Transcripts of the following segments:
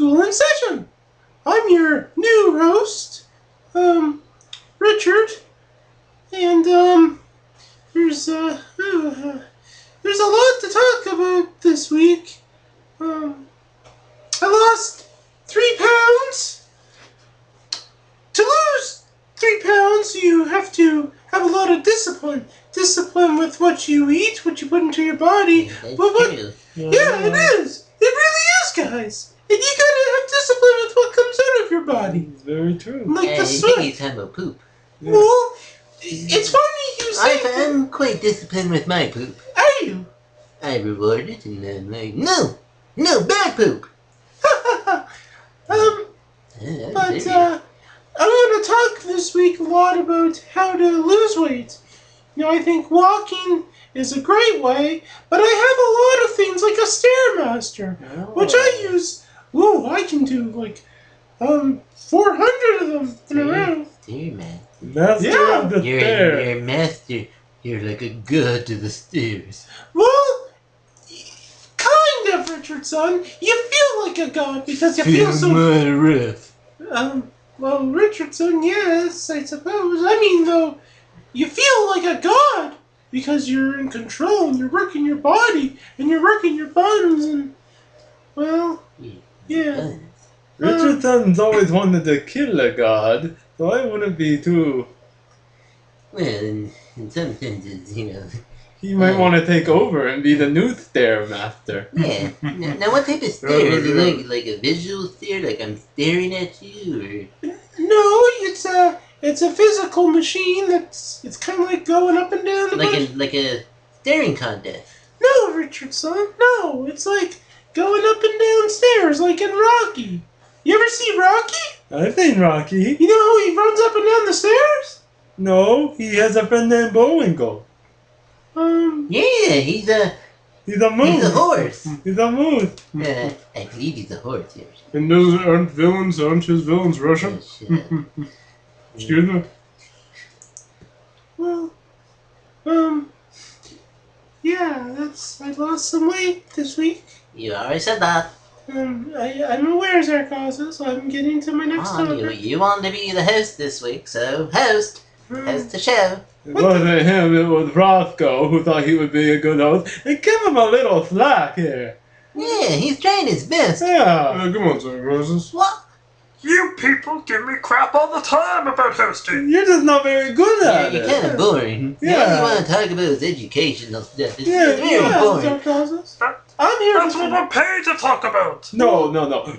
School in Session. I'm your new host, Richard, and there's a lot to talk about this week. I lost 3 pounds. To lose 3 pounds, you have to have a lot of discipline. Discipline with what you eat, what you put into your body. That's true. Yeah, it is. It really is, guys. And you gotta have discipline with what comes out of your body. It's very true. Like the I sweat. think he's talking about poop. Yeah. Well, it's funny you say I'm quite disciplined with my poop. Are you? I reward it and I'm like, no, bad poop. I'm going to talk this week a lot about how to lose weight. You know, I think walking is a great way, but I have a lot of things like a Stairmaster, which I use. Ooh, I can do like 400 of them in a row. Stairmaster. Master of the stair. You're a master. You're like a god to the stairs. Well, kind of, Richardson. You feel like a god because you feel so. my wrath. Well, Richardson, yes, I suppose. I mean, though, you feel like a god because you're in control and you're working your body and you're working your buns and, well, yeah. Richardson's always wanted to kill a god, so I wouldn't be too... Well, in some senses, you know. He might want to take over and be the new Stairmaster. Yeah. Now, what type of stare? Is it like a visual stare, like I'm staring at you, or? No, it's a physical machine it's kind of like going up and down the Like a staring contest. No, Richardson, no, it's like going up and down stairs like in Rocky. You ever see Rocky? I've seen Rocky. You know how he runs up and down the stairs? No, he has a friend named Bullwinkle. Yeah, he's a moose. He's a horse. He's a moose. I believe he's a horse, Yoshi. And aren't his villains Russian? Excuse me? Well, yeah, I lost some weight this week. You already said that. I'm aware of Zarcasise, so I'm getting to my next topic. You want to be the host this week, so host the show. It wasn't him, it was Roscoe who thought he would be a good host. And give him a little slack here. Yeah, he's trying his best. Yeah. Come on, Zarcasise. What? You people give me crap all the time about hosting. You're just not very good at You're it. kind of boring. Yeah. All you want to talk about is educational stuff. It's Yeah, very boring. Zarcasise. I'm here That's what I'm paid to talk about. No.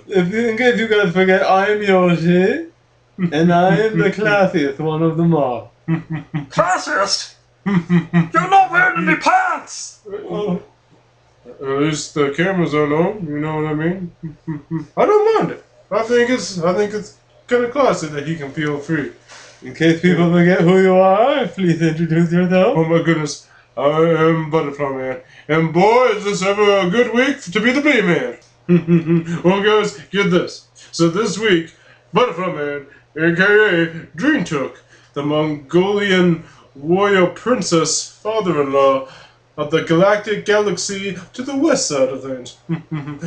In case you guys forget, I'm Yoshi. And I am the classiest one of them all. Classist? You're not wearing any pants. Oh. At least the cameras are on, you know what I mean? I don't mind it. I think it's kind of classy that he can feel free. In case people forget who you are, please introduce yourself. Oh my goodness, I am Butterfly Man. And boy, is this ever a good week to be the Bee Man. Well guys, get this. So this week, Butterfly Man, aka Dreamtook, the Mongolian warrior princess father-in-law of the galactic galaxy to the west side of things.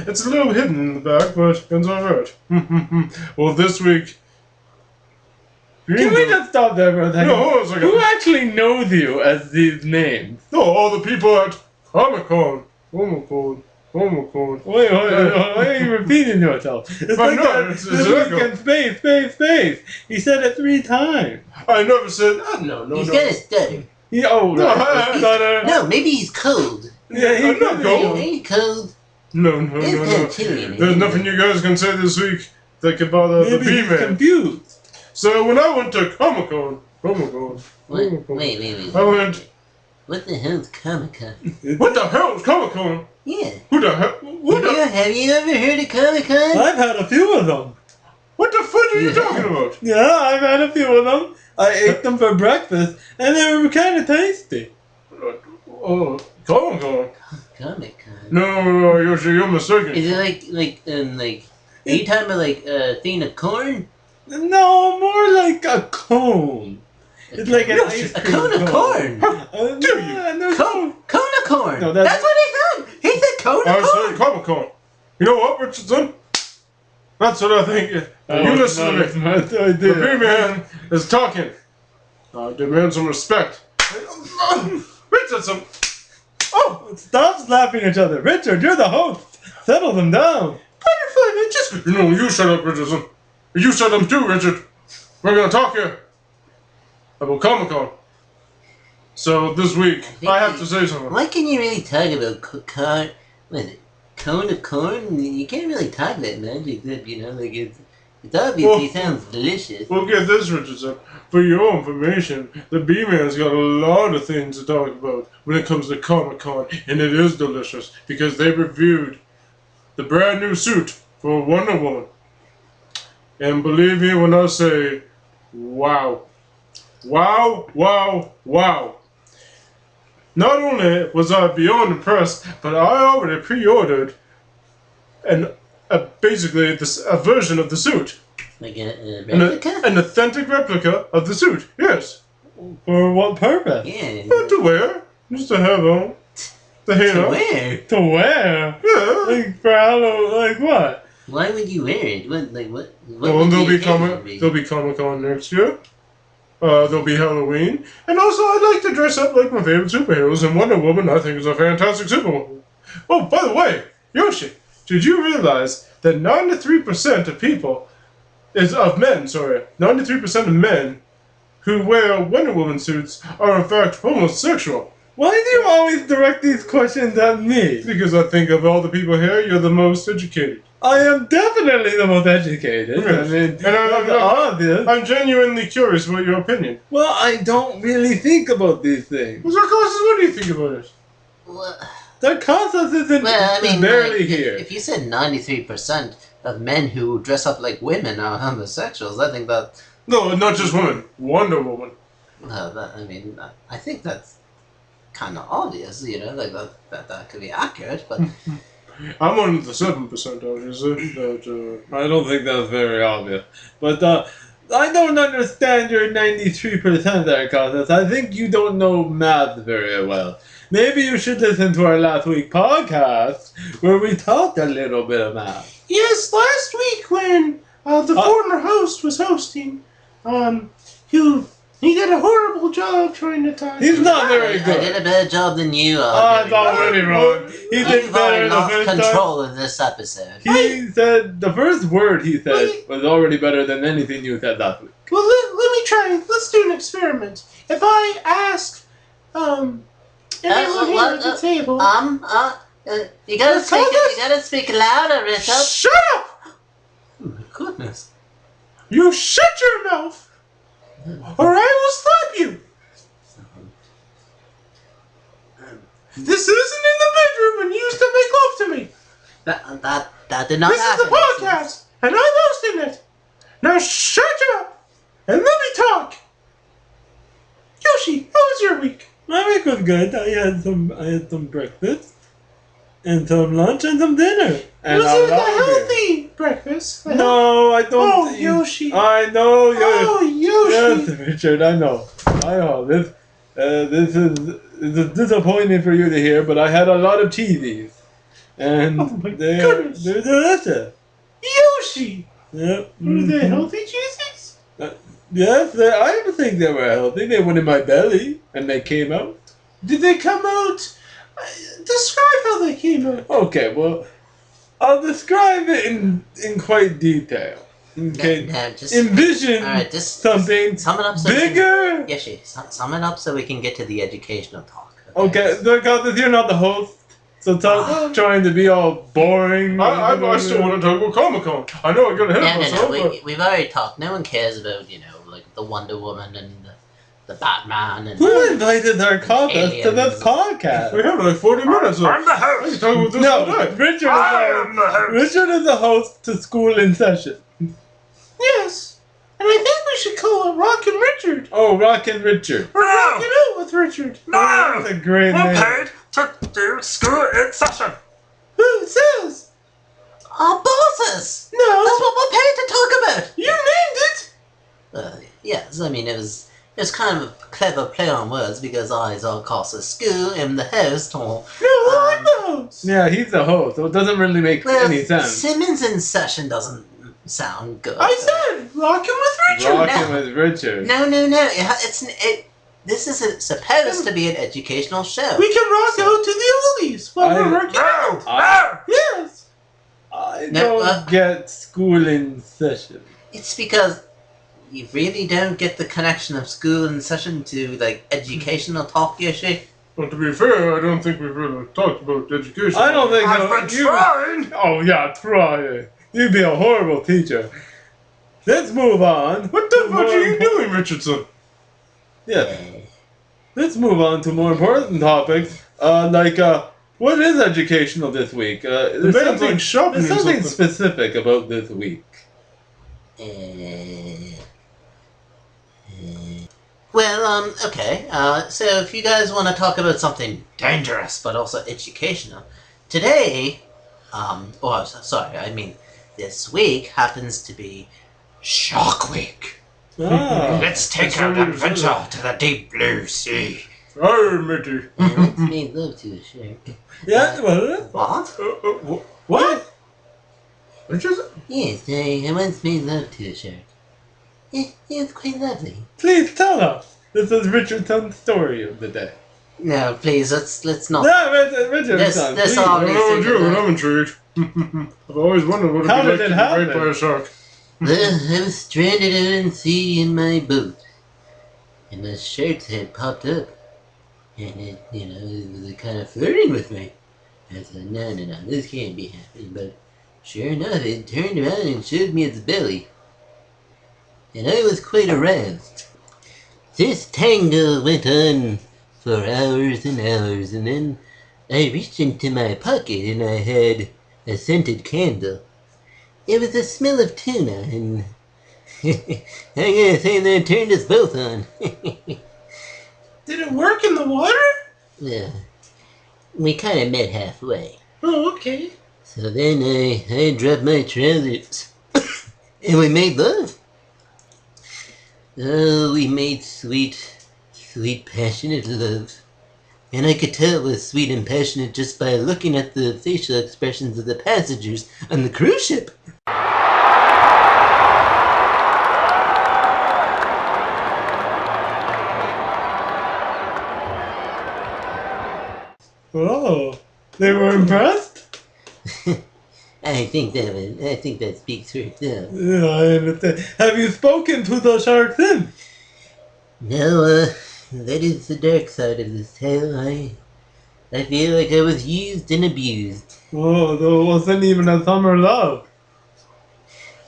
It's a little hidden in the back, but it's alright. Well, this week... Can we just stop there for a second? No, hold on a second. Who actually knows you as these names? No, all the people at Comic-Con. Comic-Con. Wait, why are you repeating yourself? It's I like know, that it's this echo. weekend space. He said it 3 times. I never said... no. He's got a stutter. No, maybe he's cold. Yeah, I'm not cold. He's cold. No. It's kind of chilly in here. There's nothing you guys can say this week that can bother the maybe he's Bee-Man. confused. So when I went to Comic-Con, Wait. I went... What the hell's Comic-Con? What the hell is Comic-Con? Yeah. Who the hell? Have you ever heard of Comic-Con? I've had a few of them. What the fuck are you talking about? Yeah, I've had a few of them. I ate them for breakfast, and they were kind of tasty. Oh, Comic-Con? Comic-Con? No, Yoshi, you're mistaken. Is it like, are you talking about like a thing of corn? No, more like a cone. It's like an ice A cream cone of corn? Do you? Cone of corn? No, that's what he said! He said cone of I corn! said Comic-Con. You know what, Richardson? That's what I think. You listen to me. Smart The idea. B-man is talking. I demand some respect. Richardson! Oh, stop slapping each other. Richard, you're the host. Settle them down. Butterfly man, just No, you shut up, Richardson. You shut up too, Richard. We're gonna talk here about Comic-Con. So this week, I have to say something. Why can you really talk about what is it? Cone of corn? You can't really talk that much, except, you know, like it obviously sounds delicious. Well, get this, Richardson. For your information, the B-Man's got a lot of things to talk about when it comes to Comic-Con, and it is delicious because they reviewed the brand new suit for Wonder Woman. And believe me when I say, wow. Wow, wow, wow. Not only was I beyond impressed, but I already pre-ordered basically a version of the suit. Like a replica? An authentic replica of the suit, yes. For what purpose? Yeah. Not to wear, just to have on. To hang To up. wear? To wear? Yeah. Like for Halloween? Like what? Why would you wear it? What Well, would there'll the be occasion be? there'll be Comic-Con next year. There'll be Halloween. And also, I like to dress up like my favorite superheroes, and Wonder Woman I think is a fantastic superwoman. Oh, by the way, Yoshi, did you realize that 93% of people, 93% of men who wear Wonder Woman suits are in fact homosexual? Why do you always direct these questions at me? Because I think of all the people here, you're the most educated. I am definitely the most educated. Yes. I mean, And I'm- that's obvious. I'm genuinely curious about your opinion. Well, I don't really think about these things. Zarcasise, what do you think about it? Well, Zarcasise isn't I mean, barely like, here. If you said 93% of men who dress up like women are homosexuals, I think that. No, not just women. Wonder Woman. I think that's kind of obvious, you know, like that could be accurate, but I'm one of the 7%, obviously. That, I don't think that's very obvious. But I don't understand your 93% there, Zarcasise. I think you don't know math very well. Maybe you should listen to our last week podcast where we talked a little bit of math. yes. Last week when the former host was hosting, he did a horrible job trying to talk. He's not I very did good. a better job than you Oh, are. it's already wrong. He did You've better already the lost first time. control of this episode. He said the first word he said was already better than anything you said last week. Well, let me try. Let's do an experiment. If I ask anyone here at the table, You gotta speak louder, Richard. shut up! Oh my goodness. You shut your mouth, or I will slap you. This isn't in the bedroom and you used to make love to me. That did not This is happen. the podcast, and I'm hosting it. Now shut up and let me talk. Yoshi, how was your week? My week was good. I had some breakfast and some lunch and some dinner. And Was I'm it a hungry. healthy breakfast? No, I don't. Oh, eat- Yoshi. I know, Yoshi. Oh, Yoshi. Yes, Richard, I know. This is disappointing for you to hear, but I had a lot of cheesies. And Oh my they're goodness. delicious. Yoshi. Yep. Were they mhm. healthy cheeses? Yes, I don't think they were healthy. They went in my belly and they came out. Did they come out? Describe how they came out. Okay, well, I'll describe it in quite detail. Okay, No, just envision alright, just something sum it up. So bigger. Yoshi, sum it up so we can get to the educational talk. Okay, because you're not the host, so stop trying to be all boring. I still want to talk about Comic-Con. I know I got ahead of myself, but We've already talked. No one cares about, you know, like the Wonder Woman and the Batman and Who invited Zarcasise to this Aliens. we podcast? have like 40 minutes left. I'm the I can host. talk about this all No, day. Richard I am the host. Richard is the host to School in Session. Yes. And I think we should call it Rockin' Richard. Oh, Rockin' Richard. Or No. Rockin' Out with Richard. That's No! a great We're name. paid to do school in session. Who says? our bosses. No. That's what we're paid to talk about. You named it. Yes, I mean it was kind of a clever play on words because I, Zarcasise School, am the host. Or No, I'm the host. Yeah, he's the host, so it doesn't really make well, any sense. Simmons in session doesn't Sound good. I said Rockin' with Richard. Rockin' with Richard. No. This is supposed to be an educational show. We can rock out to the oldies while we're working out. Yes. I No, don't get school in session. It's because you really don't get the connection of school in session to like educational talk, Yoshi. Well, to be fair, I don't think we've really talked about education. I don't think I've been trying. Oh yeah, try. You'd be a horrible teacher. Let's move on. What the fuck are you doing, Richardson? Yeah. Let's move on to more important topics. What is educational this week? The man's like shopping There's or something something. specific about this week. Okay. So if you guys want to talk about something dangerous but also educational, today, this week happens to be Shark Week. Ah. Let's take our adventure to the deep blue sea. Arr, matey. I once made love to a shark. Yeah, well, What? what? Richardson? Yes, I once made love to a shark. It was quite lovely. Please tell us. This is Richardson's story of the day. No, please, let's not. No, Richardson, This please. all- I don't know what you do, but I'm intrigued. I've always wondered what How it'd be did like it to be raped happen? by a shark. Well, I was stranded out at sea in my boat, and the shark's head popped up, and it was kind of flirting with me. I thought, no, this can't be happening, but sure enough, it turned around and showed me its belly, and I was quite aroused. This tangle went on for hours and hours, and then I reached into my pocket and I had a scented candle. It was the smell of tuna, and I gotta say that turned us both on. Did it work in the water? Yeah, we kind of met halfway. Oh, okay. So then I dropped my trousers, and we made love. Oh, we made sweet, passionate love. And I could tell it was sweet and passionate just by looking at the facial expressions of the passengers on the cruise ship. Oh, they were impressed? I think that speaks for itself. Yeah, I understand. Have you spoken to the shark then? No, that is the dark side of this tale. I feel like I was used and abused. Oh, there wasn't even a summer love.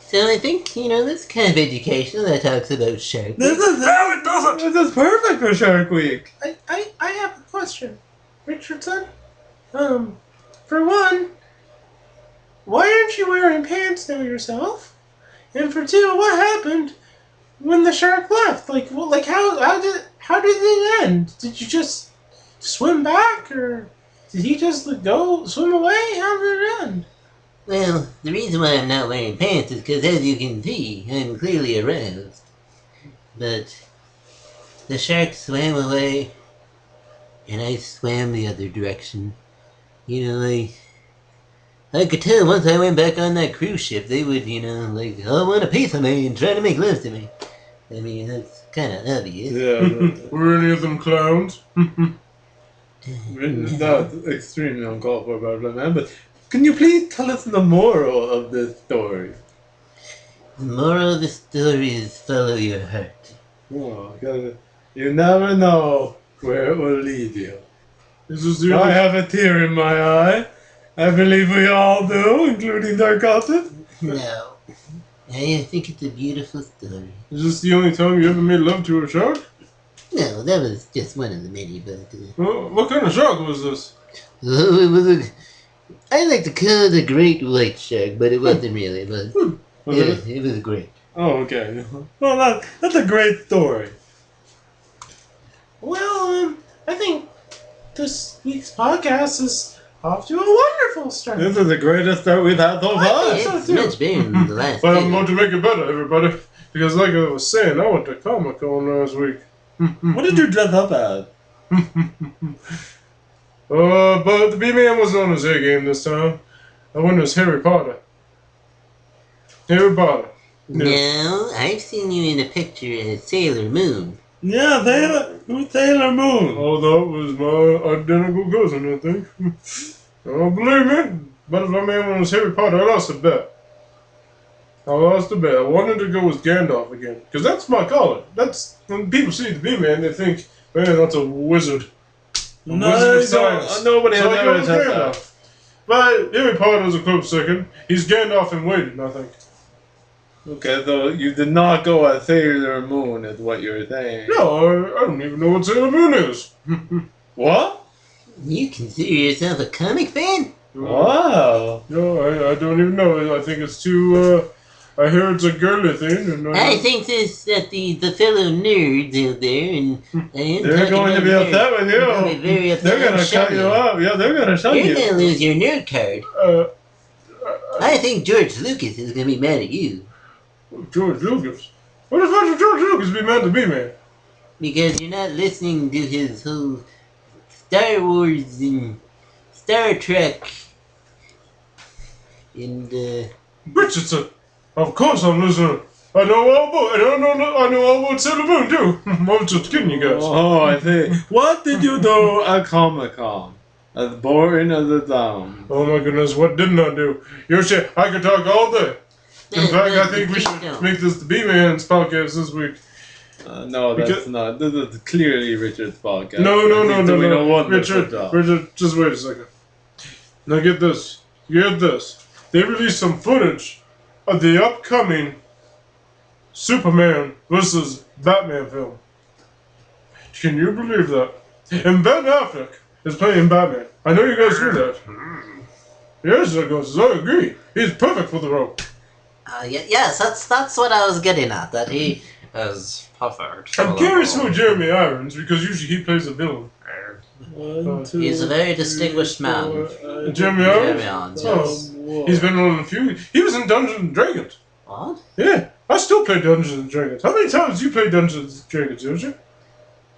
So I think, this kind of educational that talks about sharks. This is No, it doesn't. This is perfect for Shark Week. I have a question, Richardson. For one, why aren't you wearing pants now yourself? And for two, what happened when the shark left? How did it end? Did you just swim back, or did he just go swim away? How did it end? Well, the reason why I'm not wearing pants is because, as you can see, I'm clearly aroused. But the shark swam away, and I swam the other direction. I could tell once I went back on that cruise ship, they would, all want a piece of me and try to make love to me. I mean, that's kind of obvious. Yeah, Were any of them clowns? that's extremely uncalled for, Barbara, man. But can you please tell us the moral of this story? The moral of the story is follow your heart. Oh, 'cause you never know where it will lead you. Is this the I only, have a tear in my eye. I believe we all do, including Zarcasise. No. I think it's a beautiful story. is this the only time you ever made love to a shark? No, that was just one of the many, but... What kind of shark was this? it was I like to call it a great white shark, but it wasn't really, but Was it? it was great. Oh, okay. Well, that's a great story. Well, I think this week's podcast is off to a wonderful start. This is the greatest start we've had so far. It's much better than the last But I'm time. going to make it better, everybody. Because like I was saying, I went to Comic-Con last week. What did you dress up as? But the B-Man wasn't on his A game this time. I went as Harry Potter. Harry Potter. No, I've seen you in a picture as Sailor Moon. Yeah, Sailor Moon. Oh, that was my identical cousin, I think. Oh, believe me, Butterfly Man was Harry Potter. I lost a bet. I wanted to go with Gandalf again. Because that's my calling. That's, when people see the B-Man, they think, man, that's a wizard. No, nobody has ever said that. But Harry Potter is a close second. He's Gandalf in waiting, I think. Okay, so you did not go at Sailor Moon, is what you're saying. No, I don't even know what Sailor Moon is. What? You consider yourself a comic fan? Wow. No, I don't even know. I think it's too, I hear it's a girly thing. And I think that the fellow nerds out there, and they're going to be upset with you. They're gonna be very upset. They're going to shut you up. Yeah, they're going to shut you. You're going to lose your nerd card. I think George Lucas is going to be mad at you. George Lucas? What the fuck should George Lucas be mad to be, man? Because you're not listening to his whole Star Wars and Star Trek and Richardson. Of course I'm listening. I know all about Sailor Moon too. I'm just kidding you guys. Oh, I see. What did you do at Comic-Con? As boring as it sounds. Oh my goodness, what didn't I do? Yoshi, I could talk all day. In fact, I think we should make this the B-Man's podcast this week. No, that's not. This is clearly Richard's podcast. No. Richard, just wait a second. Now get this. They released some footage of the upcoming Superman versus Batman film. Can you believe that? And Ben Affleck is playing Batman. I know you guys knew that. Yes, I agree. He's perfect for the role. Yes, that's what I was getting at. That he is perfect. I'm curious who Jeremy Irons, because usually he plays a villain. He's a very distinguished man. Jeremy Irons? Yes. He's been on a few. He was in Dungeons and Dragons. What? Yeah, I still play Dungeons and Dragons. How many times do you play Dungeons and Dragons, Yoshi?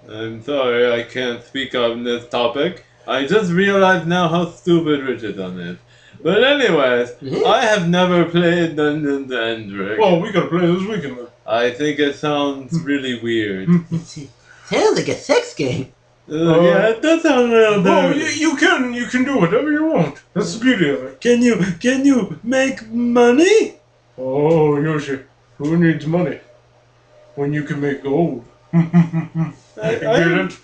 I'm sorry, I can't speak on this topic. I just realized now how stupid Richardson is. But anyways, I have never played Dungeons and Dragons. Well, we gotta play this weekend then. I think it sounds really weird. Sounds like a sex game. Yeah, it does sound real Oh, dirty. you can do whatever you want. That's the beauty of it. Can you make money? Oh, Yoshi, who needs money when you can make gold? Get it?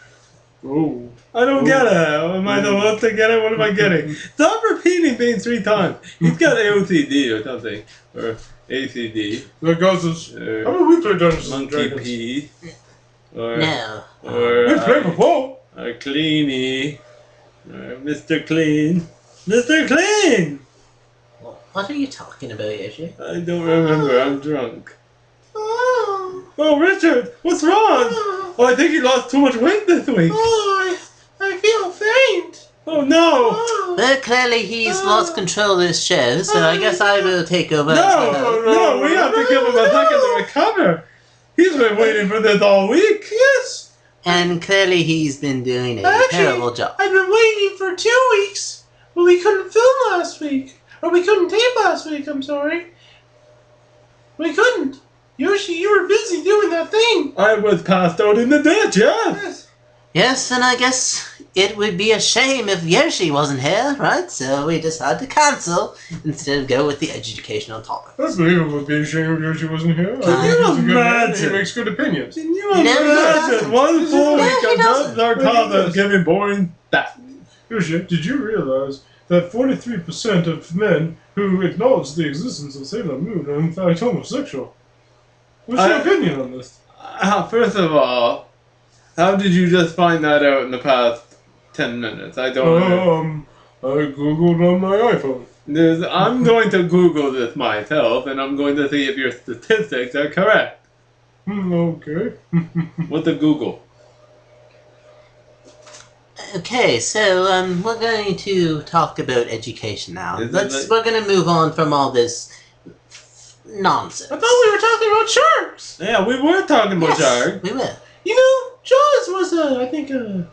Gold. I don't get it. Am I supposed to get it? What am I getting? Stop repeating things 3 times. He's got OCD or something. Or ACD. That causes. How about we play Dungeons and Monkey Dragons? P. Or, No. or, We played before. or Cleany. Or Mr. Clean. Mr. Clean! What are you talking about, Yoshi? I don't remember. I'm drunk. Oh, Richard! What's wrong? Oh, I think he lost too much weight this week. Oh, I feel faint. Oh, no! Well, clearly he's lost control of this show, so I guess I will take over. as the host. No, we have to give him a second to recover. He's been waiting for this all week. Yes. And clearly he's been doing a terrible job. I've been waiting for 2 weeks. Well, we couldn't film last week. Or we couldn't tape last week, I'm sorry. We couldn't. Yoshi, you were busy doing that thing. I was passed out in the ditch, yeah. Yes. Yes, and I guess it would be a shame if Yoshi wasn't here, right? So we decided to cancel instead of go with the educational topic. I believe it would be a shame if Yoshi wasn't here. Can you He's a good man. imagine? He makes good opinions. Can you Never imagine doesn't. 1 full Yeah, week he of doesn't. Zarcasise giving boring stuff? Yoshi, did you realize that 43% of men who acknowledge the existence of Sailor Moon are in fact homosexual? What's your opinion on this? First of all, how did you just find that out in the past 10 minutes? I don't know. I googled on my iPhone. I'm going to Google this myself, and I'm going to see if your statistics are correct. Okay. What the Google? Okay, so we're going to talk about education now. Is it We're going to move on from all this nonsense. I thought we were talking about sharks. Yeah, we were talking about sharks. We will. You know, Jaws was, I think, a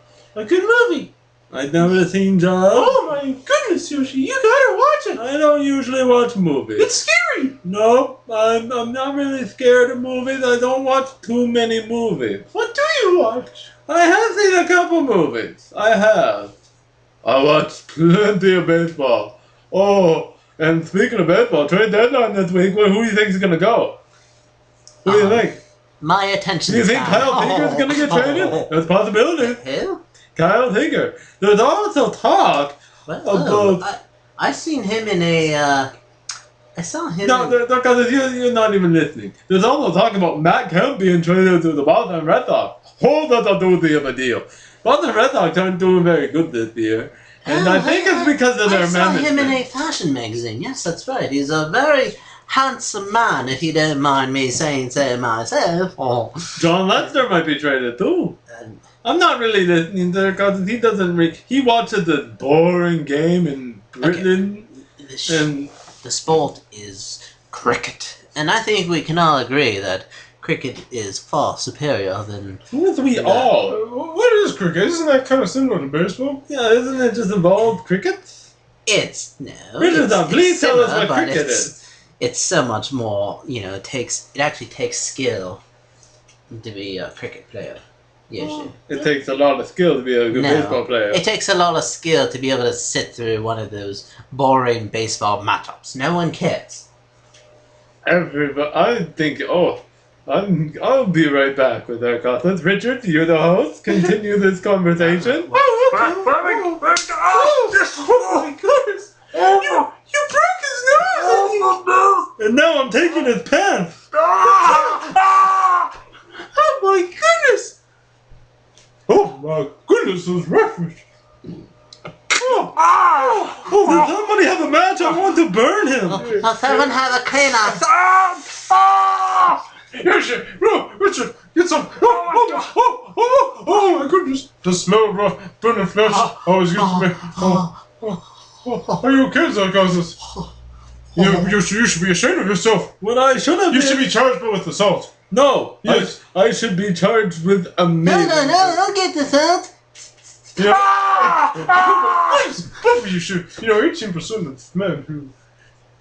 good movie. I've never seen Jaws. Oh my goodness, Yoshi, you gotta watch it. I don't usually watch movies. It's scary. scary. No, I'm not really scared of movies. I don't watch too many movies. What do you watch? I have seen a couple movies. I have. I watched plenty of baseball. Oh, and speaking of baseball, trade deadline this week. Well, who do you think is going to go? Who do you think? My attention Do you think span. Kyle Tinker's going to get traded? There's a possibility. Who? Kyle Tinker. There's also talk Well, about... I seen him in a. I saw him. No, because you're not even listening. There's also talk about Matt Kemp being traded to the Boston Red Sox. Whole other doozy of a deal. Boston Red Sox aren't doing very good this year. And I think it's because of their I saw management. him in a fashion magazine. Yes, that's right. He's a very handsome man, if you don't mind me saying so myself. Oh. John Lester might be traded too. I'm not really listening there because he doesn't. He watches the boring game in Britain, and The sport is cricket, and I think we can all agree that cricket is far superior than. who's we all? What is cricket? Isn't that kind of similar to baseball? Yeah, isn't it just involved cricket? It's no. Richardson, please tell us what but cricket it's, is. It's so much more. It actually takes skill to be a cricket player. Yoshi. It takes a lot of skill to be a good baseball player. It takes a lot of skill to be able to sit through one of those boring baseball matchups. No one cares. Everybody, I think. Oh, I'll be right back with our conference. Richard, you're the host. Continue this conversation. Oh my goodness! You broke his nose! And now I'm taking his pants. Oh my goodness! Oh my goodness, those referees! Oh, does somebody have a match? I want to burn him. Someone have a cleaner. Yoshi, no, Richard, get some. Oh my goodness! The smell of raw burning flesh always gets me. Are you okay, Zarcasise? You should be ashamed of yourself. What I should have You been. should be charged with assault. No, Yes. I should be charged with amazing. No, don't get this out. Both of you should. 18% of men who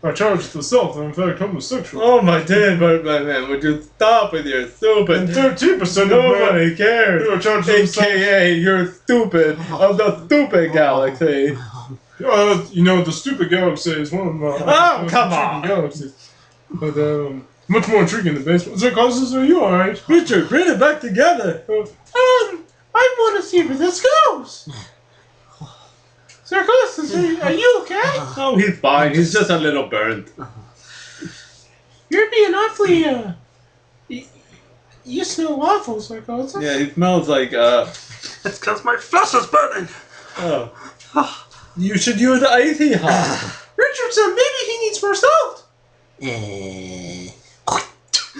are charged with assault are in fact homosexual. Oh my dear my man, would you stop with your stupid? And 13% of men Nobody cares. who are charged with assault. AKA, you're stupid of the stupid galaxy. The stupid galaxy is one of my Oh, come intriguing on. galaxies. But much more intriguing than baseball. Zarcasise, are you alright? Richard, bring it back together. I want to see where this goes. Zarcasise, are you okay? Oh, he's fine. He's just a little burnt. You're being awfully, you smell awful, Zarcasise. Yeah, he smells like, It's because my flesh is burning. oh. You should use icy hot. Richardson, maybe he needs more salt.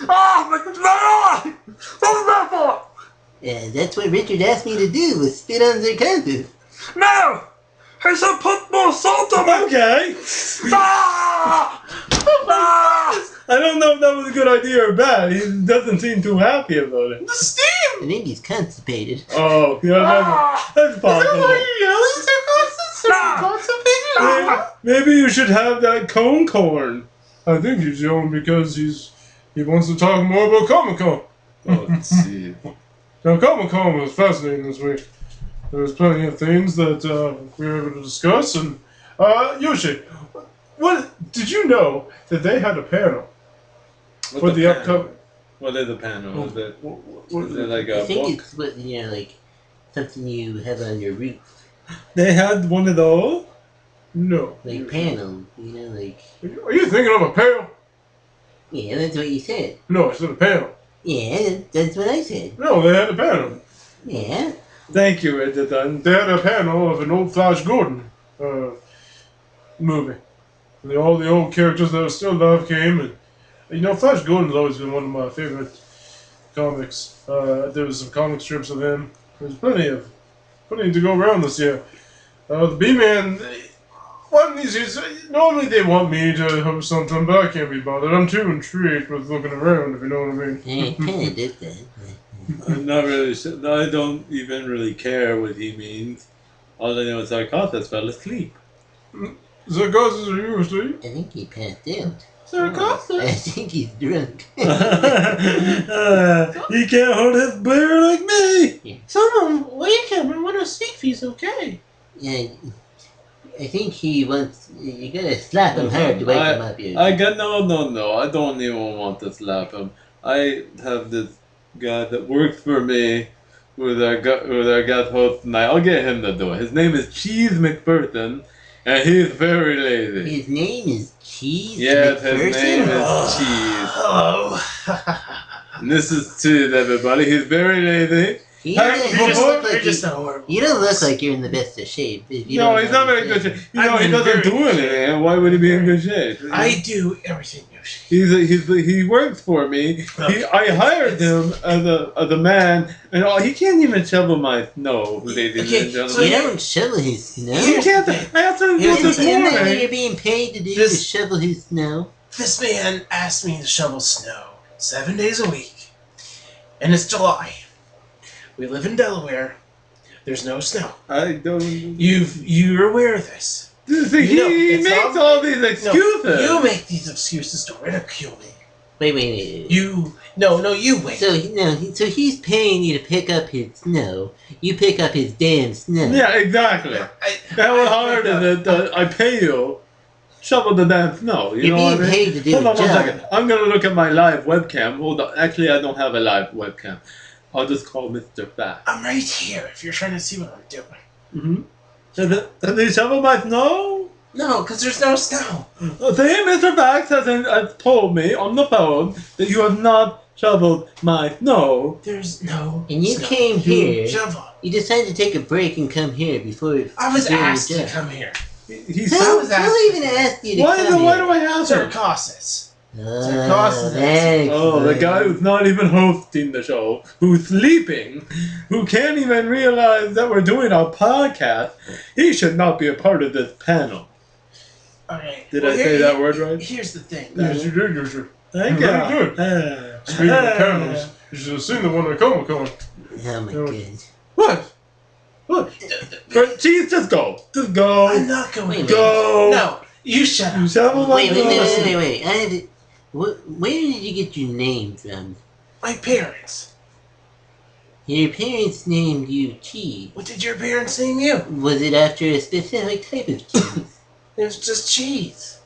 My eye! What's that for? That's what Richard asked me to do, was spit on Zarcasise. No! I said put more salt on my... Okay. Ah! Ah! I don't know if that was a good idea or bad. He doesn't seem too happy about it. The steam. I think he's constipated. Oh, yeah, that's Is that why possible. you're yelling, Zarcasise? Are you constipated? Maybe you should have that cone corn. I think he's yelling because he wants to talk more about Comic-Con. Oh, let's see. Now, Comic-Con was fascinating this week. There was plenty of things that we were able to discuss. And, Yoshi, what did you know that they had a panel for the upcoming... What is a panel? Is it, What- is it like I a think book? it's what, like something you have on your roof. They had one of those? No. Like panel, like... Are you thinking of a panel? Yeah, that's what you said. No, I said a panel. Yeah, that's what I said. No, they had a panel. Yeah. Thank you, Richardson. They had a panel of an old Flash Gordon movie. And all the old characters that are still alive came, and Flash Gordon's always been one of my favorite comics. There was some comic strips of him. There's plenty to go around this year. The B-Man, one of these years, normally they want me to host something, but I can't be bothered. I'm too intrigued with looking around, if you know what I mean. I kind of did that. I'm not really sure. I don't even really care what he means. All I know is Zarcasise fell asleep. Zarcasise, are you asleep? I think he passed out. Zarcasise. think he's drunk. He can't hold his beer like me. Someone wake him. I want to see if he's okay. Yeah, I think he wants. You gotta slap him hard to wake him up. Yoshi. I got no. I don't even want to slap him. I have this guy that works for me, who's our guest host tonight. I'll get him to do it. His name is Cheeze McPherson, and he's very lazy. His name is Cheeze Yes, McPherson? his name is Cheeze. Hello. And this is Cheeze, everybody. He's very lazy. He Hey, doesn't you're look just- like You're just not horrible. you don't look like you're in the best of shape. If you No, don't he's not know very what good I'm shape. I'm He in doesn't very do good anything. Why would he be in good shape? I do everything, Yoshi. He works for me. I hired him as a man, and he can't even shovel my snow, ladies Okay, and so gentlemen. You don't shovel his snow. He can't. I have to do Here's the this thing. Isn't that what morning. you're being paid to do? This- to shovel his snow? This man asked me to shovel snow 7 days a week, and it's July. We live in Delaware. There's no snow. I don't. You're aware of this. See, You know, he it's makes all- all these No, excuses. you make these excuses to ridicule me. Wait. You wait. So he's paying you to pick up his snow. You pick up his damn snow. Yeah, exactly. How hard is it that I pay you? Shovel the damn snow. You You're know what I being mean? paid to do Hold a on one job. second. I'm gonna look at my live webcam. Hold on. Actually, I don't have a live webcam. I'll just call Mr. Fat. I'm right here if you're trying to see what I'm doing. Mm-hmm. Does he shovel my snow? No, because there's no snow. See, Mr. Fax has told me on the phone that you have not shoveled my snow. There's no And you snow. came here. Shovel. You decided to take a break and come here before. I was doing your asked to job. come here. He's Who was asked- even asked you to why come why here? do I have to? Zarcasise. Oh, Oh, the guy who's not even hosting the show, who's sleeping, who can't even realize that we're doing a podcast, he should not be a part of this panel. Okay. Did I say that word right? Here's the thing. Yes, you did, Yoshi. Thank Very you. good. Speaking of panels, you should have seen the one at Comic Con. Oh my god. What? What? Cheese, just go. Just go. I'm not going Wait, to. Go. No, you shut You up. shovel my Wait. snow. Where did you get your name from? My parents. Your parents named you Cheese. What did your parents name you? Was it after a specific type of cheese? It was just cheese.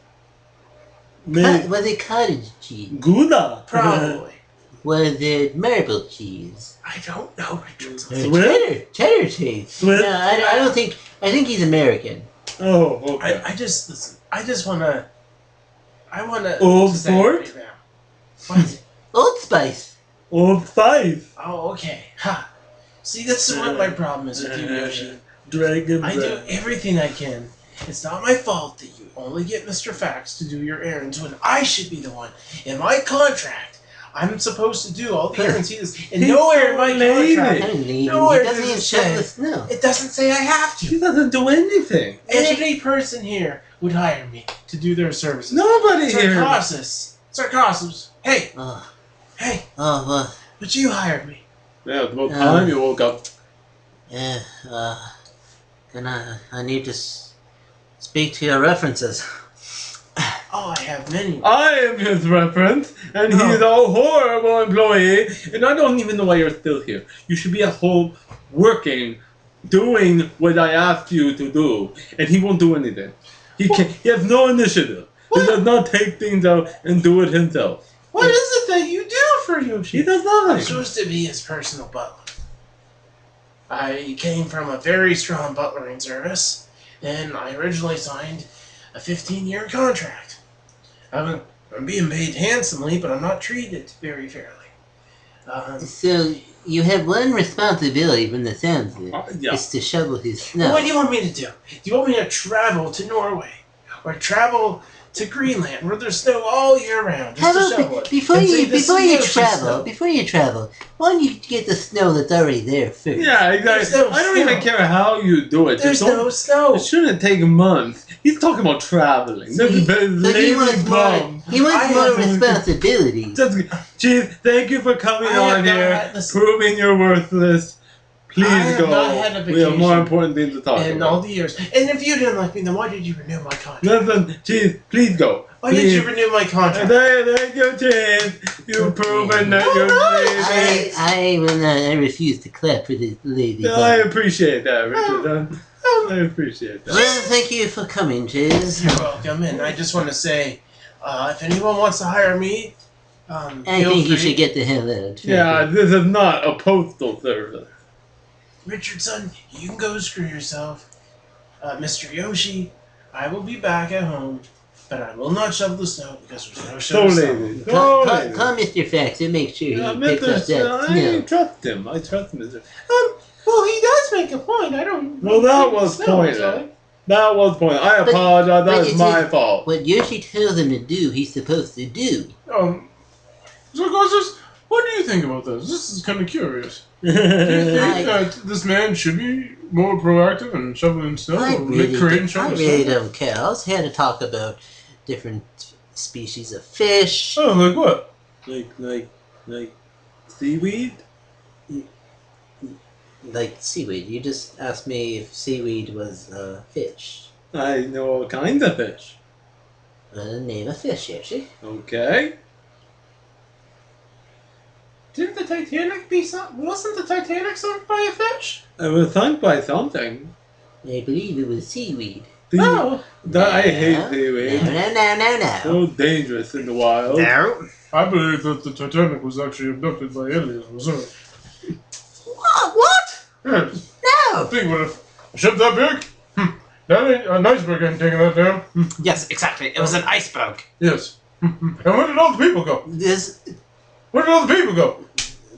Was it cottage cheese? Gouda. Probably. Was it marble cheese? I don't know, Richardson. Or Swift? cheddar cheese? Swift? No, I don't think. I think he's American. Oh, okay. I just listen. I wanna. Old say Sport? right now. What? Old Spice. Old Spice. Oh, okay. Ha. See, that's what my problem is with you, Yoshi. Dragon I do breath. everything I can. It's not my fault that you only get Mr. Fax to do your errands when I should be the one. In my contract, I'm supposed to do all the errands he does. And He's nowhere in so my lazy. contract, He Nowhere doesn't does even it shovel say. the snow. it doesn't say I have He to. doesn't do anything. Any person here would hire me to do their services. Nobody here. Sarcasmus. Hey, Oh, hey, well, but you hired me. Yeah, it's about time you woke up. yeah, I need to speak to your references. Oh, I have many. I am his reference, and he's a horrible employee, and I don't even know why you're still here. You should be at home working, doing what I asked you to do, and he won't do anything. He has no initiative. He does not take things out and do it himself. What is it that you do for Yoshi? He does I'm nothing. supposed to be his personal butler. I came from a very strong butlering service, and I originally signed a 15-year contract. I'm being paid handsomely, but I'm not treated very fairly. So you have one responsibility from the sounds of it. Yeah. It's to shovel his snow. What do you want me to do? Do you want me to travel to Norway? Or travel to Greenland, where there's snow all year round, How just to about shovel it? before And say, you "This before is you Yoshi's travel snow." why don't you get the snow that's already there first? Yeah, exactly. There's no I don't even snow. care how you do it. There's Just don't- no snow. It shouldn't take months. He's talking about traveling. This is very So he wants lazy more. bum. He wants I more have- responsibility. Just, Chief, thank you for coming I on have here, not- listen. proving you're worthless. Please have go. not had a We have more vacation important things to talk in about. all the years. And if you didn't like me, then why did you renew my contract? Listen, Cheeze, please go. Why Please. did you renew my contract? Thank you, Cheeze. You've proven that you're amazing. I refuse to clap for this lady. I appreciate that, Richardson. I appreciate that. Well, thank you for coming, Cheeze. You're welcome, and I just want to say, if anyone wants to hire me, I feel think you free. should get the hell out. Yeah, this is not a postal service. Richardson, you can go screw yourself. Mr. Yoshi, I will be back at home, but I will not shovel the snow because there's no So shovel. lazy. So Call lazy. Mr. Fax and make sure he Yeah, picks up Mr. that I snow. trust him. I trust Mr. Well, he does make a point. I don't. Well, that was pointless. That was pointless. I apologize. That but was you my see- fault. What Yoshi tells him to do, he's supposed to do. Zarcasise, what do you think about this? This is kind of curious. Do you think that this man should be more proactive and shoveling snow? I or really, creating I shoveling really snow? don't care. I was here to talk about different species of fish. Oh, like what? Like seaweed? Like seaweed. You just asked me if seaweed was a fish. I know all kinds of fish. Name a fish, Yoshi. Okay. Didn't the Titanic be sunk? Wasn't the Titanic sunk by a fish? It was sunk by something. I believe it was seaweed. No. I hate No, seaweed. No. So dangerous in the wild. No. I believe that the Titanic was actually abducted by aliens. Was it? What? Yes. No. Think what if a ship that big? That ain't an iceberg ain't taking that down. Yes, exactly. It was an iceberg. Yes. And where did all the people go? Where did all the people go?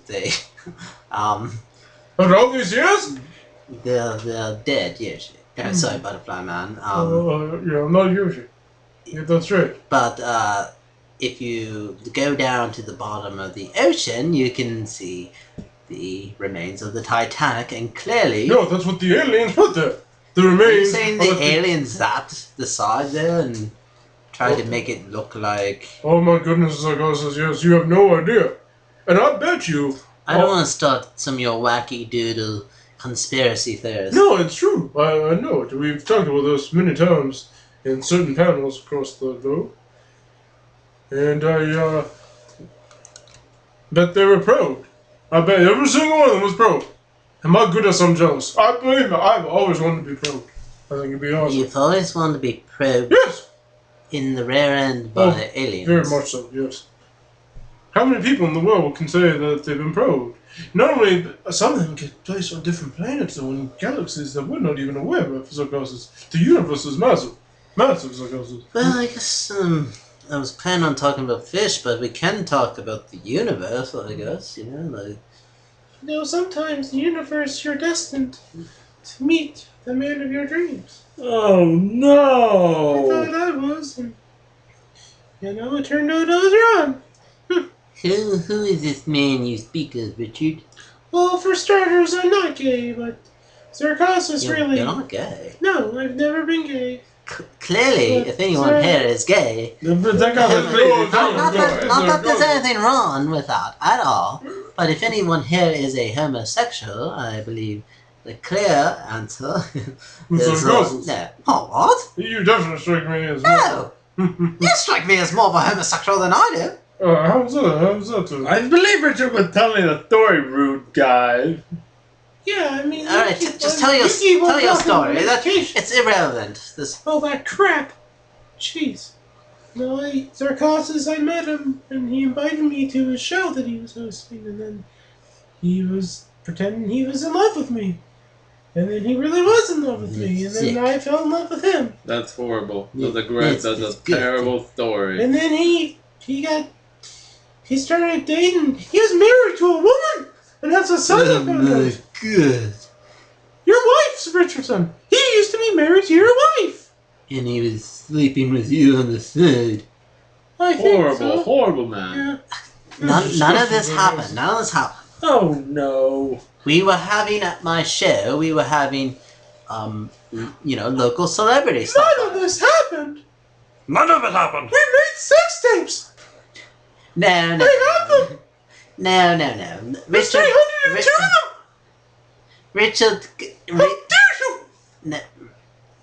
They, After all these years? they're dead, Yoshi. Sorry, Butterfly Man. Yeah, I'm not Yoshi. Get that straight. But if you go down to the bottom of the ocean, you can see the remains of the Titanic, and clearly, No, that's what the aliens put there. The are you remains. saying of the aliens zapped the side there and tried to make it look like? Oh my goodness, Zarcasise, yes, you have no idea. And I bet you. I don't want to start some of your wacky doodle conspiracy theories. No, it's true. I know it. We've talked about this many times in certain panels across the globe. And I bet they were probed. I bet every single one of them was probed. And my goodness, I'm jealous. I believe me, I've always wanted to be probed. I think it'd be awesome. You've always wanted to be probed Yes! in the rear end by Oh, aliens. Very much so, yes. How many people in the world can say that they've been probed? Normally, some of them get placed on different planets or in galaxies that we're not even aware of, Zarcasise. The universe is massive. Massive, Zarcasise. Well, I guess I was planning on talking about fish, but we can talk about the universe, I guess, like... No, sometimes the universe, you're destined to meet the man of your dreams. Oh I no! thought I was, and it turned out I was wrong. Who is this man you speak of, Richard? Well, for starters, I'm not gay, but Zarcasise really. You're not gay. No, I've never been gay. Clearly, But, if anyone sir- here is gay, That was crazy. not that there's anything wrong with that at all. But if anyone here is a homosexual, I believe the clear answer is Zarcasise. no. Oh, what? You definitely strike me as No! You strike me as more of a homosexual than I do. How's that? How's that? I believe Richard was telling a story, rude guy. Yeah, I mean. All right, just tell your story. It's irrelevant. Oh, that crap! Jeez. No, Zarcasise, I met him, and he invited me to a show that he was hosting, and then he was pretending he was in love with me. And then he really was in love with me, and then Sick. I fell in love with him. That's horrible. Yeah, That's a great. it's That's a good. terrible story. And then he started dating. He was married to a woman, and has a son. Oh my god. Your wife's Richardson. He used to be married to your wife. And he was sleeping with you on the side. I think Horrible, so. horrible man. Yeah. None of this happened. None of this happened. Oh no. We were having at my show, local celebrity stuff. None of this happened. None of it happened. We made sex tapes. No. I have them. No. There's 302 of them. Richard. How dare you!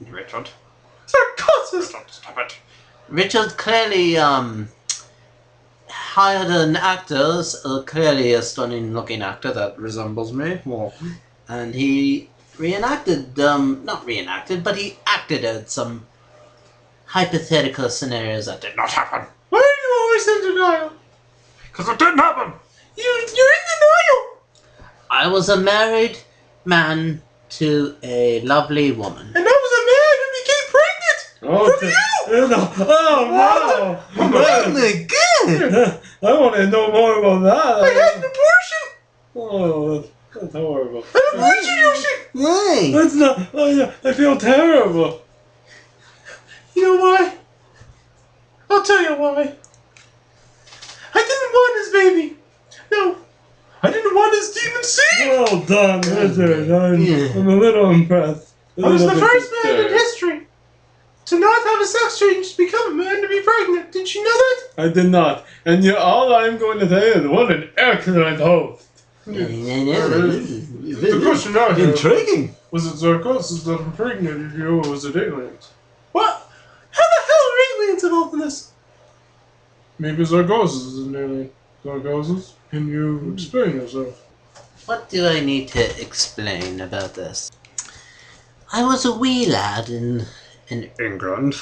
Richard. Zarcasise! Stop it. Richard clearly hired an actor, clearly a stunning looking actor that resembles me. Well, and he reenacted, not reenacted, but he acted out some hypothetical scenarios that did not happen. Why are you always in denial? Because it didn't happen. You're in denial! I was a married man to a lovely woman. And I was a man who became pregnant! Oh, From you! no. Oh, no. Oh my god! I want to know more about that. I had an abortion! Oh, that's horrible. An abortion, Yoshi! Why? That's not. Oh, yeah, I feel terrible. You know why? I'll tell you why. I didn't want his baby. No. I didn't want his demon seed! Well done, Richard. I'm a little impressed. I was the first man in history to not have a sex change to become a man to be pregnant. Did you know that? I did not. And yet all I'm going to say is what an excellent host. The question I have, Intriguing. was it Zarcasise that impregnated you, or was it aliens? What? How the hell are aliens involved in this? Maybe Zarcasise is an alien. Zarcasise, can you explain yourself? What do I need to explain about this? I was a wee lad in England,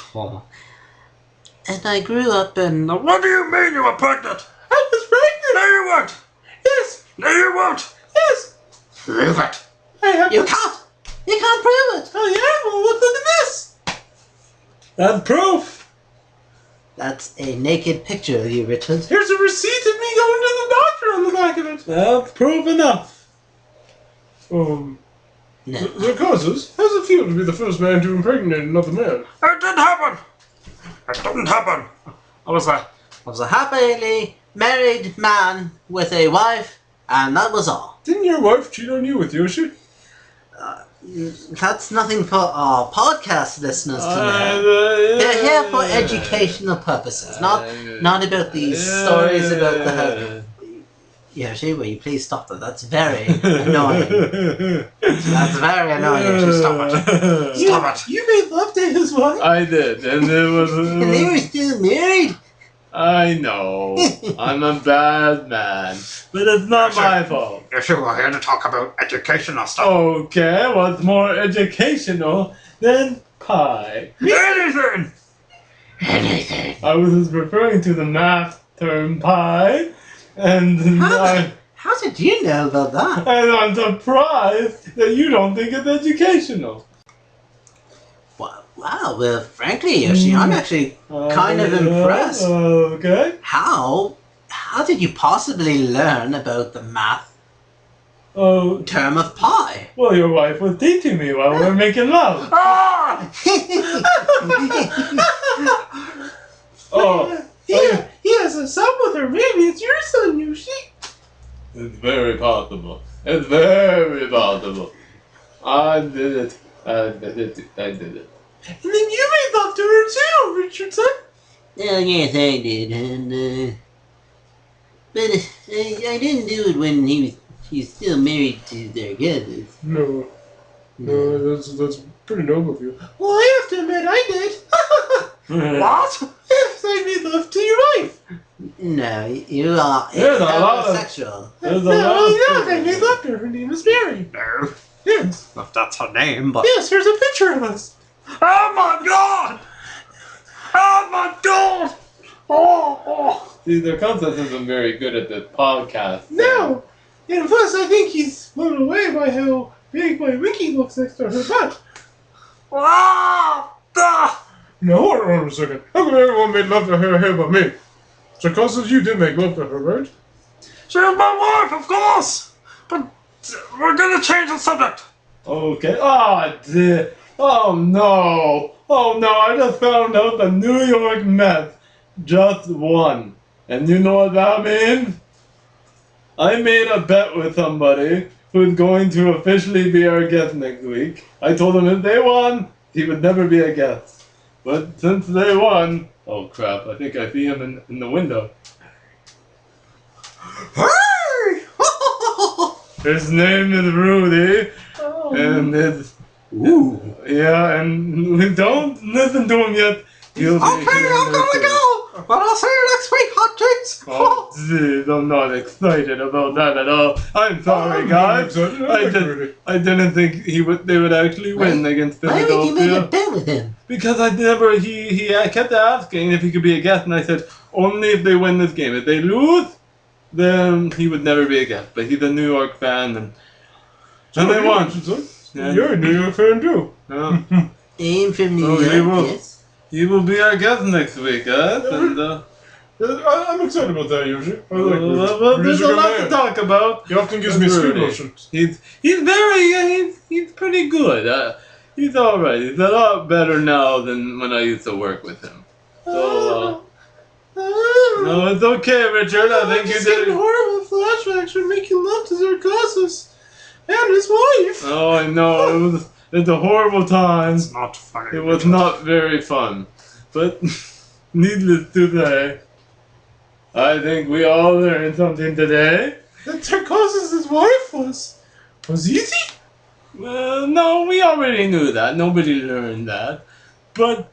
and I grew up in. What do you mean you were pregnant? I was pregnant! No, you weren't. Yes! No, you won't. Yes! Prove it. I have You can't prove it. Oh yeah? Well, look at this! That's proof. That's a naked picture of you, Richard. Here's a receipt of me going to the doctor on the back of it. That's proof enough. No. Zarcasise, how's it feel to be the first man to impregnate another man? It didn't happen. It didn't happen. I was a happily married man with a wife, and that was all. Didn't your wife cheat on you with Yoshi? That's nothing for our podcast listeners to know. They're here for educational purposes, not about these stories about the. Yoshi, will you please stop that? That's very annoying. That's very annoying, Yoshi. Stop it. Stop it. You made love to his wife? I did, and it was. And they were still married. I know. I'm a bad man, but it's not my fault. If you were here to talk about educational stuff. Okay, what's more educational than pie? Anything. Anything. I was referring to the math term pie, and How did you know about that? and I'm surprised that you don't think it's educational. Wow, well, frankly, Yoshi, I'm actually kind of impressed. Okay. How did you possibly learn about the math Oh, term of pi? well, your wife was teaching me while we were making love. Ah! Oh, He has a son with her. Maybe it's your son, Yoshi. it's very possible. It's very possible. I did it. I did it. And then you made love to her too, Richardson. Oh, yes, I did, and but I didn't do it when he was still married to Zarcasise. No. No, that's pretty noble of you. Well, I have to admit, I did. What? Yes, I made love to your wife. No, you are There's a lot of- heterosexual. There's a No, lot of I made love to her. Her name is Mary. No. Yes. If that's her name, but. Yes, here's a picture of us. Oh my god! Oh my god! Oh! See, the concept isn't very good at this podcast. No. And plus, I think he's blown away by how big my Winky looks next to her butt. Ah! Ah! Now, hold on a second. How come everyone made love to her here but me? Zarcasise, you did make love to her, right? She was my wife, of course! But we're gonna change the subject. Okay. Oh, dear. Oh, no. Oh, no. I just found out the New York Mets just won. And you know what that means? I made a bet with somebody who's going to officially be our guest next week. I told him if they won, he would never be a guest. But since they won... Oh, crap. I think I see him in the window. Hey! His name is Rudy. And it's, Ooh. yeah, and we don't listen to him yet. He'll be Okay, here I'm next gonna week. go. But I'll see you next week, hot chicks. Oh, geez, I'm not excited about that at all. I'm sorry, guys. I didn't think they would actually win against Why would you make a Philadelphia. bet with him? Because he kept asking if he could be a guest, and I said, only if they win this game. If they lose, then he would never be a guest. But he's a New York fan, and they won. And- You're a New York fan too. Yeah. Aim from New Oh, he York, will. yes. He will be our guest next week, guys. And, I'm excited about that, Yoshi. I like well, there's He's a good lot man. to talk about. He often gives me sweet motions. He's he's pretty good. He's all right. He's a lot better now than when I used to work with him. So no, it's okay, Richard. I think I'm you just did getting it. horrible flashbacks from making love to Zarcasise and his wife. Oh, I know. It's a horrible time. It's not funny. It was not very fun, but needless to say, I think we all learned something today. That Zarcasise' wife was easy. Well, no, we already knew that. Nobody learned that. But,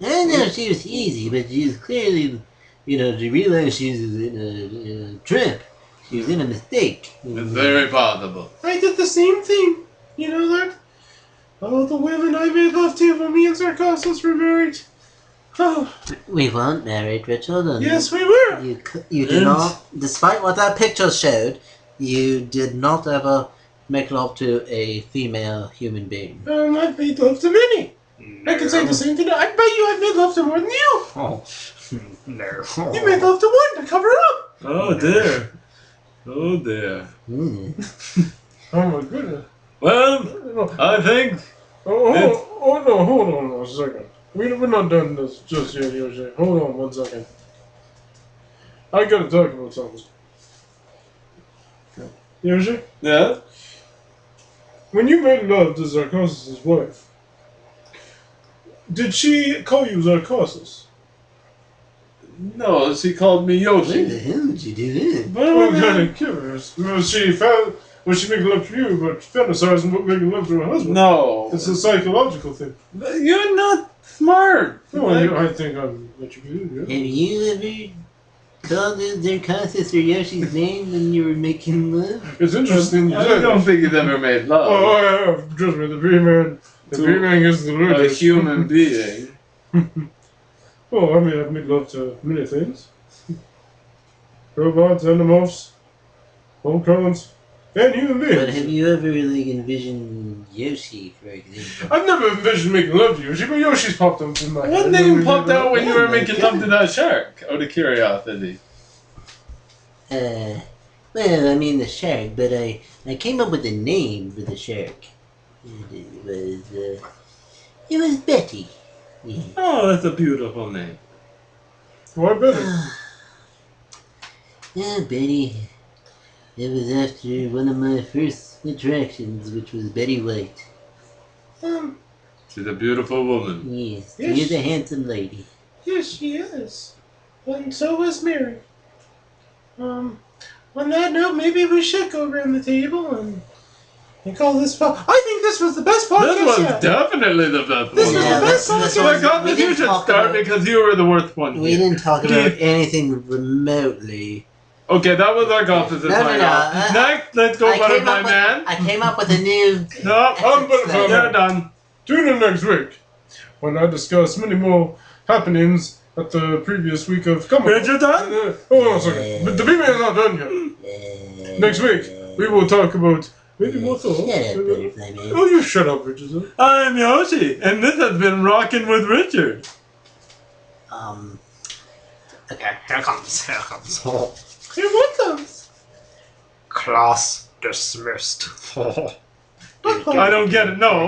I know she was easy, but she was clearly, she realized she was in a trap. She was in a mistake. it's very possible. I did the same thing. You know that? All the women I made love to when me and Zarcasise were married. Oh, We weren't married, Richard. And yes, we were. you did not, despite what that picture showed, you did not ever make love to a female human being. I've made love to many. I can say the same thing. I bet you I've made love to more than you. Oh, no. You made love to one to cover up. Oh, dear. Oh, dear. Mm. Oh my goodness. Well, I think... Hold on a second. We're not done this just yet, Yoshi. Hold on 1 second. I gotta talk about something. Yoshi, Yeah? when you made love to Zarcasise' wife, did she call you Zarcasise? No, she called me Where the Yoshi. hell did you do that? I'm kind of curious. Was she making love to you, but fantasizing about making love to her husband? No. It's a psychological thing. You're not smart. No, I think I'm educated, yeah. Have you ever called Zarcasise or Yoshi's name when you were making love? It's interesting you I said don't that. think he's ever made Oh, love. I have. Trust me, the B-Man gets the A rudest. human being. Oh, I mean, I've made love to many things. Robots, animals, homegrown, and human But beings. have you ever envisioned Yoshi, for example? I've never envisioned making love to Yoshi, but Yoshi's popped up in my head. What name popped out when you Oh were my making God. love to that shark? Out of curiosity. Well, I mean the shark, but I came up with a name for the shark. And it was Betty. Yeah. Oh, that's a beautiful name. Why Betty? Yeah, Betty. It was after one of my first attractions, which was Betty White. She's a beautiful woman. Yes, Yes. she's a handsome lady. Yes, she is. And so was Mary. On that note, maybe we should go around the table and call this I think this was the best podcast This was yet. definitely the best This one. is the best podcast. So I got We that you didn't should talk start about- because you were the worst one. We here. didn't talk about anything remotely. Okay, that was our opposite No, no, sign no, off. Next, let's go Butterfly Man. I came up with a new. No, I'm Butterfly you're Man. done. Tune in next week when I discuss many more happenings at the previous week of Comic Richard done? Hold on a second. But the B-Man's not done yet. Next week, we will talk about maybe more thoughts. Shut up, Butterfly Man. Oh, you shut up, Richardson. I'm Yoshi, and this has been Rockin' with Richard. Okay, here comes. Hey, what comes? Class dismissed. I don't get it. No.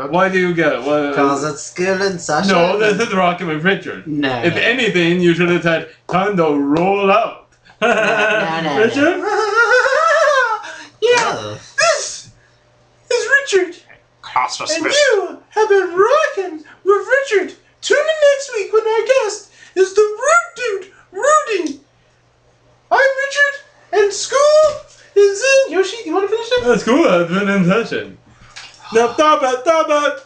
Why do you get it? Because it's school and Sasha. No, this is Rockin' with Richard. No. If anything, you should have said, time to roll out. no, Richard? Yeah, Oh. this is Richard. Class And dismissed. you have been rocking with Richard. Tune in next week when our guest is the Rude Dude, Rudy. I'm Richard, and school is in. Yoshi, you want to finish it? That's cool. That's been in session. No, stop it, stop it!